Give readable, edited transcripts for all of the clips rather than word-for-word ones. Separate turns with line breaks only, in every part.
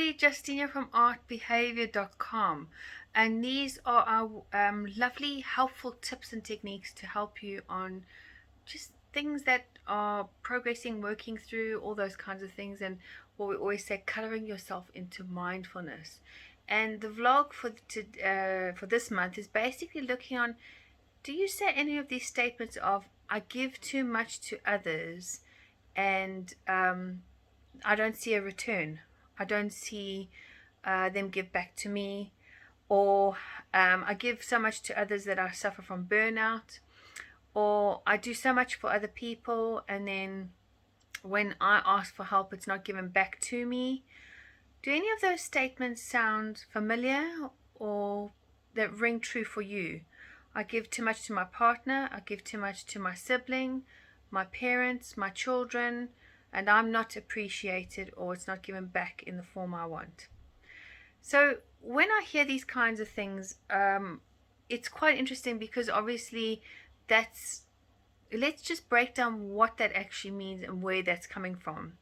everybody, Justina from artbehavior.com, and these are our lovely helpful tips and techniques to help you on just things that are progressing, working through, all those kinds of things, and what we always say, coloring yourself into mindfulness. And the vlog for this month is basically looking on, do you say any of these statements of I give too much to others and I don't see a return. I don't see them give back to me, or I give so much to others that I suffer from burnout, or I do so much for other people and then when I ask for help, it's not given back to me. Do any of those statements sound familiar or that ring true for you? I give too much to my partner, I give too much to my sibling, my parents, my children, and I'm not appreciated, or it's not given back in the form I want. So when I hear these kinds of things, it's quite interesting because obviously let's just break down what that actually means and where that's coming from.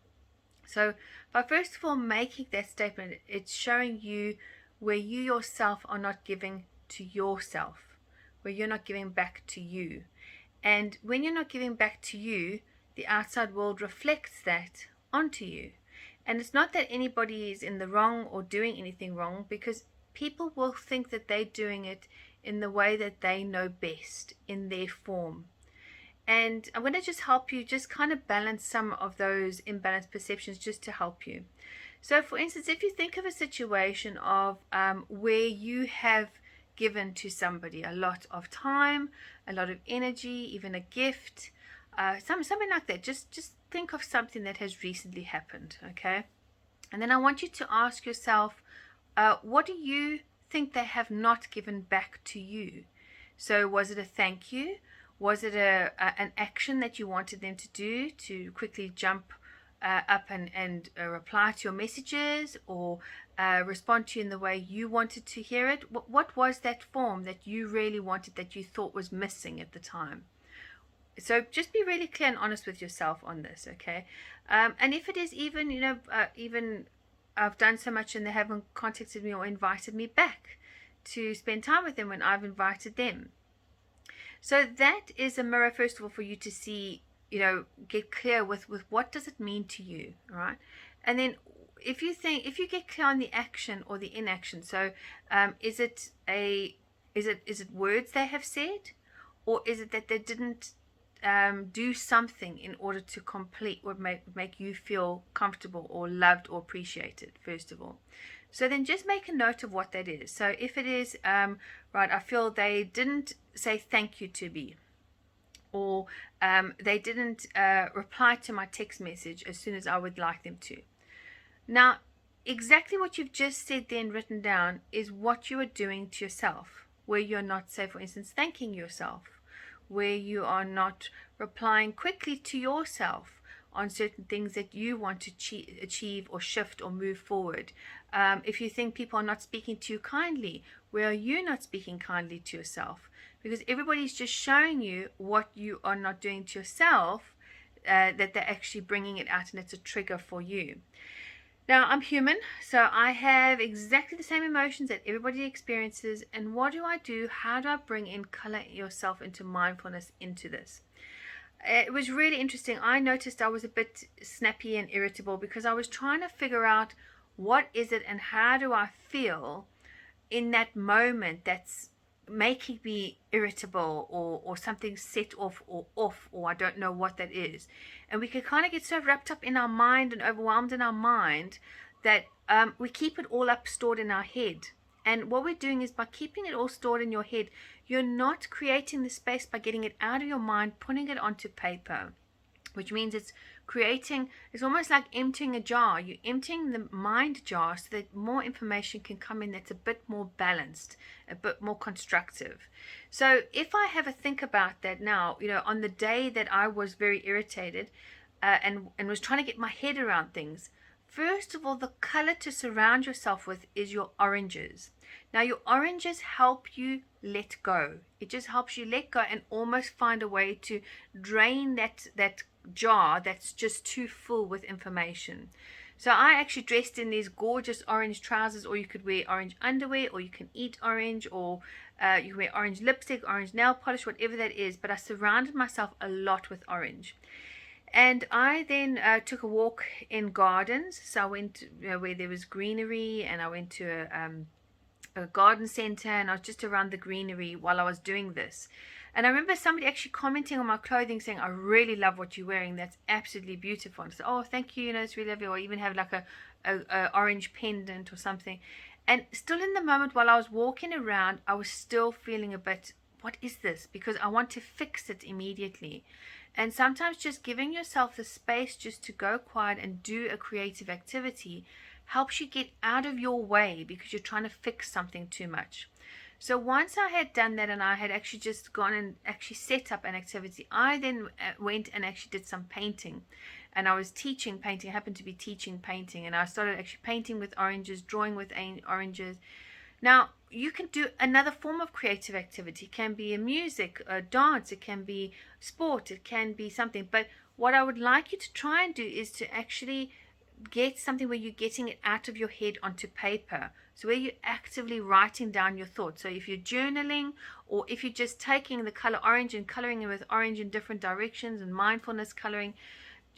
So by first of all making that statement, it's showing you where you yourself are not giving to yourself, where you're not giving back to you. And when you're not giving back to you, the outside world reflects that onto you. And it's not that anybody is in the wrong or doing anything wrong, because people will think that they're doing it in the way that they know best, in their form. And I'm going to just help you just kind of balance some of those imbalanced perceptions just to help you. So for instance, if you think of a situation of where you have given to somebody a lot of time, a lot of energy, even a gift, something like that. Just think of something that has recently happened, okay? And then I want you to ask yourself, what do you think they have not given back to you? So was it a thank you? Was it an action that you wanted them to do, to quickly jump up and reply to your messages, or respond to you in the way you wanted to hear it? What was that form that you really wanted, that you thought was missing at the time? So just be really clear and honest with yourself on this, okay? And if it is even, even I've done so much and they haven't contacted me or invited me back to spend time with them when I've invited them. So that is a mirror, first of all, for you to see, get clear with what does it mean to you, right? And then if you get clear on the action or the inaction, so is it words they have said, or is it that they didn't do something in order to complete what make you feel comfortable or loved or appreciated, first of all? So then just make a note of what that is. So if it is, right, I feel they didn't say thank you to me, or they didn't reply to my text message as soon as I would like them to. Now, exactly what you've just said then written down is what you are doing to yourself, where you're not, say for instance, thanking yourself, where you are not replying quickly to yourself on certain things that you want to achieve or shift or move forward. If you think people are not speaking to you kindly, where are you not speaking kindly to yourself? Because everybody's just showing you what you are not doing to yourself, that they're actually bringing it out, and it's a trigger for you. Now, I'm human, so I have exactly the same emotions that everybody experiences. And what do I do? How do I bring in color yourself into mindfulness into this? It was really interesting. I noticed I was a bit snappy and irritable because I was trying to figure out what is it and how do I feel in that moment that's making me irritable, or something set off or I don't know what that is. And we can kind of get so wrapped up in our mind and overwhelmed in our mind that we keep it all up stored in our head. And what we're doing is, by keeping it all stored in your head, you're not creating the space by getting it out of your mind, putting it onto paper, which means it's almost like emptying a jar. You're emptying the mind jar so that more information can come in that's a bit more balanced, a bit more constructive. So if I have a think about that now, on the day that I was very irritated and was trying to get my head around things, first of all, the color to surround yourself with is your oranges. Now, your oranges help you let go. It just helps you let go and almost find a way to drain that jar that's just too full with information. So I actually dressed in these gorgeous orange trousers, or you could wear orange underwear, or you can eat orange, or you can wear orange lipstick, orange nail polish, whatever that is. But I surrounded myself a lot with orange. And I then took a walk in gardens. So I went where there was greenery, and I went to a garden center, and I was just around the greenery while I was doing this. And I remember somebody actually commenting on my clothing saying, I really love what you're wearing. That's absolutely beautiful. And I said, oh, thank you. It's really lovely. Or even have like a orange pendant or something. And still in the moment while I was walking around, I was still feeling a bit, what is this? Because I want to fix it immediately. And sometimes just giving yourself the space just to go quiet and do a creative activity helps you get out of your way because you're trying to fix something too much. So once I had done that and I had actually just gone and actually set up an activity, I then went and actually did some painting. And I was teaching painting. I happened to be teaching painting, and I started actually painting with oranges, drawing with oranges. Now, you can do another form of creative activity. It can be a music, a dance, it can be sport, it can be something. But what I would like you to try and do is to actually get something where you're getting it out of your head onto paper. So where you're actively writing down your thoughts. So if you're journaling, or if you're just taking the color orange and coloring it with orange in different directions, and mindfulness coloring,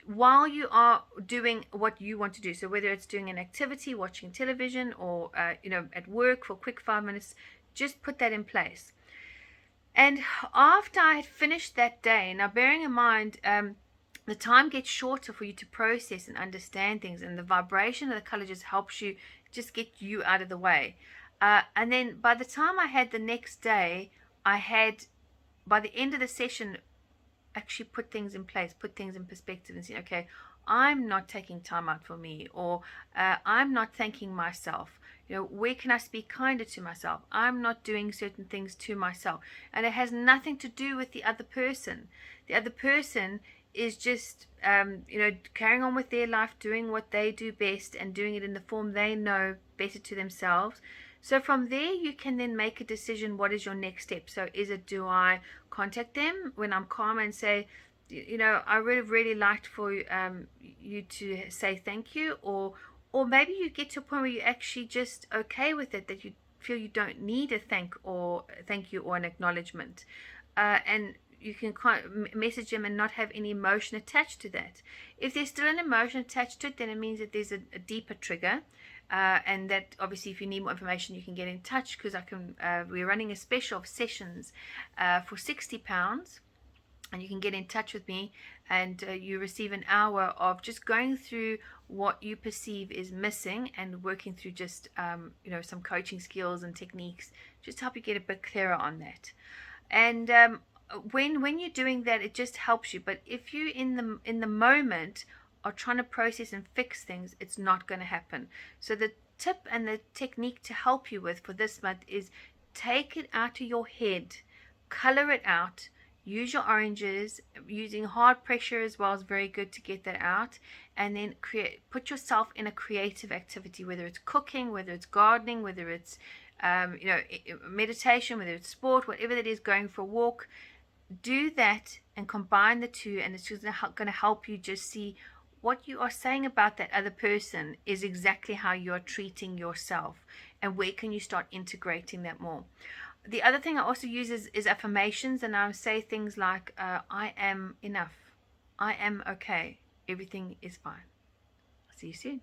while you are doing what you want to do. So whether it's doing an activity, watching television, or at work for a quick 5 minutes, just put that in place. And after I had finished that day, now bearing in mind the time gets shorter for you to process and understand things, and the vibration of the color just helps you just get you out of the way. And then by the time I had the next day, I had, by the end of the session, actually put things in place, put things in perspective, and say, okay, I'm not taking time out for me, or I'm not thanking myself. Where can I speak kinder to myself? I'm not doing certain things to myself. And it has nothing to do with the other person. The other person is just, carrying on with their life, doing what they do best, and doing it in the form they know better to themselves. So from there, you can then make a decision. What is your next step? So is it, do I contact them when I'm calm and say, I really liked for you to say thank you, or maybe you get to a point where you're actually just okay with it, that you feel you don't need a thank you or an acknowledgement, and you can message them and not have any emotion attached to that. If there's still an emotion attached to it, then it means that there's a deeper trigger. And that obviously, if you need more information, you can get in touch, because we're running a special of sessions for £60, and you can get in touch with me, and you receive an hour of just going through what you perceive is missing, and working through just some coaching skills and techniques, just to help you get a bit clearer on that. And when you're doing that, it just helps you. But if you in the moment are trying to process and fix things, it's not going to happen. So the tip and the technique to help you with for this month is take it out of your head, color it out, use your oranges. Using hard pressure as well is very good to get that out, and then put yourself in a creative activity, whether it's cooking, whether it's gardening, whether it's meditation, whether it's sport, whatever that is, going for a walk. Do that and combine the two, and it's just going to help you just see what you are saying about that other person is exactly how you're treating yourself, and where can you start integrating that more. The other thing I also use is affirmations, and I say things like, I am enough, I am okay, everything is fine. See you soon.